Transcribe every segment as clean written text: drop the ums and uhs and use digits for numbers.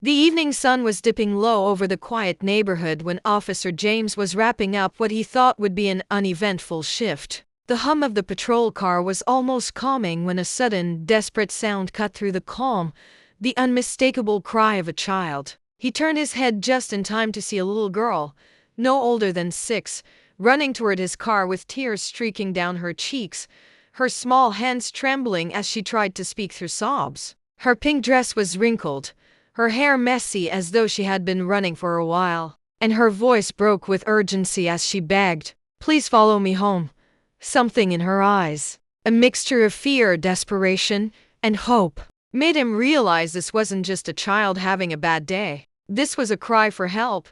The evening sun was dipping low over the quiet neighborhood when Officer James was wrapping up what he thought would be an uneventful shift. The hum of the patrol car was almost calming when a sudden, desperate sound cut through the calm, the unmistakable cry of a child. He turned his head just in time to see a little girl, no older than 6, running toward his car with tears streaking down her cheeks, her small hands trembling as she tried to speak through sobs. Her pink dress was wrinkled, her hair messy as though she had been running for a while, and her voice broke with urgency as she begged, "Please follow me home." Something in her eyes, a mixture of fear, desperation, and hope, made him realize this wasn't just a child having a bad day. This was a cry for help,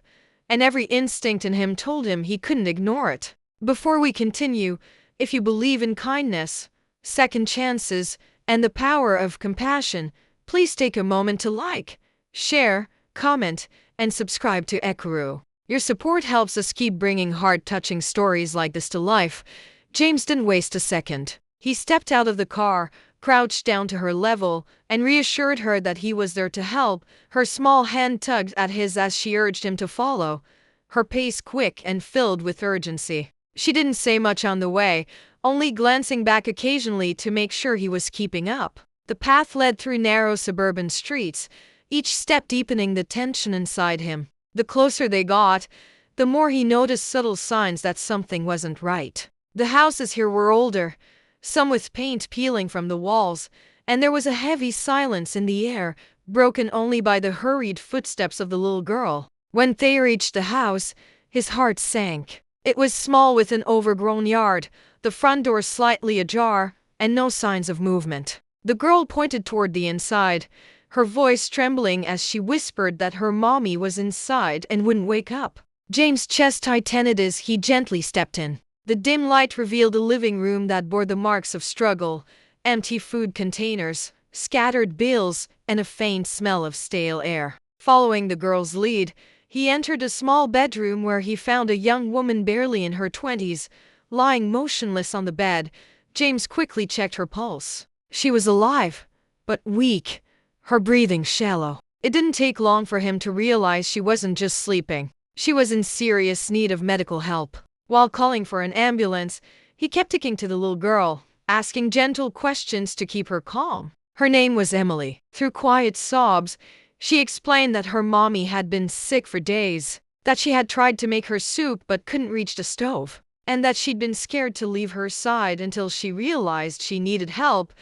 and every instinct in him told him he couldn't ignore it. Before we continue, if you believe in kindness, second chances, and the power of compassion, please take a moment to like, share, comment, and subscribe to Ekuru. Your support helps us keep bringing heart-touching stories like this to life. James didn't waste a second. He stepped out of the car, crouched down to her level, and reassured her that he was there to help. Her small hand tugged at his as she urged him to follow, her pace quick and filled with urgency. She didn't say much on the way, only glancing back occasionally to make sure he was keeping up. The path led through narrow suburban streets, each step deepening the tension inside him. The closer they got, the more he noticed subtle signs that something wasn't right. The houses here were older, some with paint peeling from the walls, and there was a heavy silence in the air, broken only by the hurried footsteps of the little girl. When they reached the house, his heart sank. It was small with an overgrown yard, the front door slightly ajar, and no signs of movement. The girl pointed toward the inside, her voice trembling as she whispered that her mommy was inside and wouldn't wake up. James' chest tightened as he gently stepped in. The dim light revealed a living room that bore the marks of struggle, empty food containers, scattered bills, and a faint smell of stale air. Following the girl's lead, he entered a small bedroom where he found a young woman barely in her 20s, lying motionless on the bed. James quickly checked her pulse. She was alive, but weak, her breathing shallow. It didn't take long for him to realize she wasn't just sleeping. She was in serious need of medical help. While calling for an ambulance, he kept talking to the little girl, asking gentle questions to keep her calm. Her name was Emily. Through quiet sobs, she explained that her mommy had been sick for days, that she had tried to make her soup but couldn't reach the stove, and that she'd been scared to leave her side until she realized she needed help.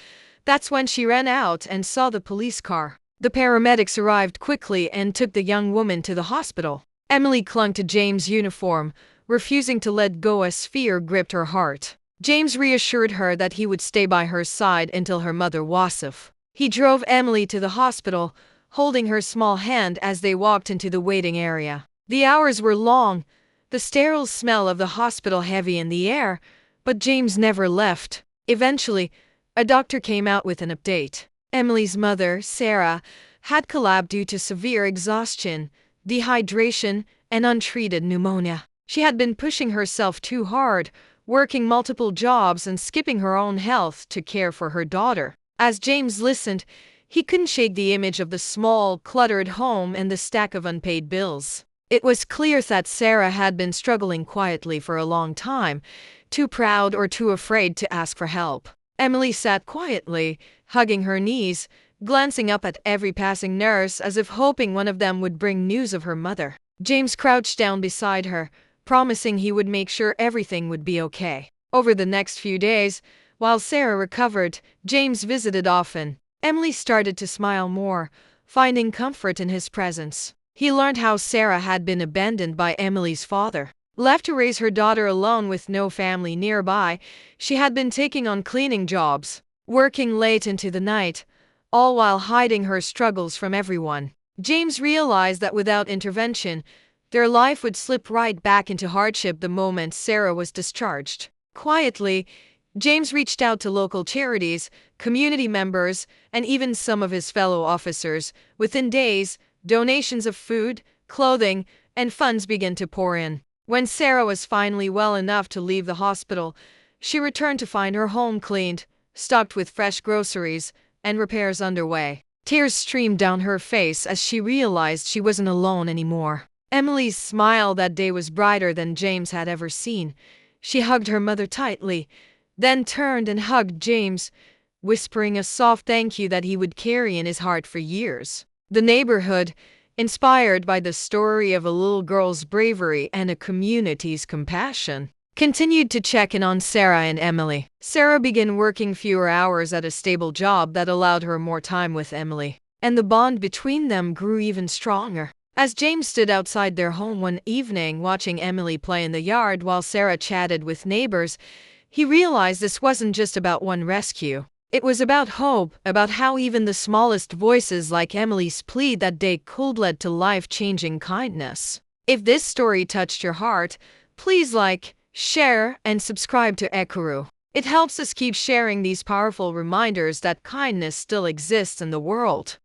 That's when she ran out and saw the police car. The paramedics arrived quickly and took the young woman to the hospital. Emily clung to James' uniform, refusing to let go as fear gripped her heart. James reassured her that he would stay by her side until her mother was safe. He drove Emily to the hospital, holding her small hand as they walked into the waiting area. The hours were long, the sterile smell of the hospital heavy in the air, but James never left. Eventually, a doctor came out with an update. Emily's mother, Sarah, had collapsed due to severe exhaustion, dehydration, and untreated pneumonia. She had been pushing herself too hard, working multiple jobs and skipping her own health to care for her daughter. As James listened, he couldn't shake the image of the small, cluttered home and the stack of unpaid bills. It was clear that Sarah had been struggling quietly for a long time, too proud or too afraid to ask for help. Emily sat quietly, hugging her knees, glancing up at every passing nurse as if hoping one of them would bring news of her mother. James crouched down beside her, promising he would make sure everything would be okay. Over the next few days, while Sarah recovered, James visited often. Emily started to smile more, finding comfort in his presence. He learned how Sarah had been abandoned by Emily's father. Left to raise her daughter alone with no family nearby, she had been taking on cleaning jobs, working late into the night, all while hiding her struggles from everyone. James realized that without intervention, their life would slip right back into hardship the moment Sarah was discharged. Quietly, James reached out to local charities, community members, and even some of his fellow officers. Within days, donations of food, clothing, and funds began to pour in. When Sarah was finally well enough to leave the hospital, she returned to find her home cleaned, stocked with fresh groceries, and repairs underway. Tears streamed down her face as she realized she wasn't alone anymore. Emily's smile that day was brighter than James had ever seen. She hugged her mother tightly, then turned and hugged James, whispering a soft thank you that he would carry in his heart for years. The neighborhood, inspired by the story of a little girl's bravery and a community's compassion, continued to check in on Sarah and Emily. Sarah began working fewer hours at a stable job that allowed her more time with Emily, and the bond between them grew even stronger. As James stood outside their home one evening watching Emily play in the yard while Sarah chatted with neighbors, he realized this wasn't just about one rescue. It was about hope, about how even the smallest voices like Emily's plea that day could lead to life-changing kindness. If this story touched your heart, please like, share, and subscribe to Ekuru. It helps us keep sharing these powerful reminders that kindness still exists in the world.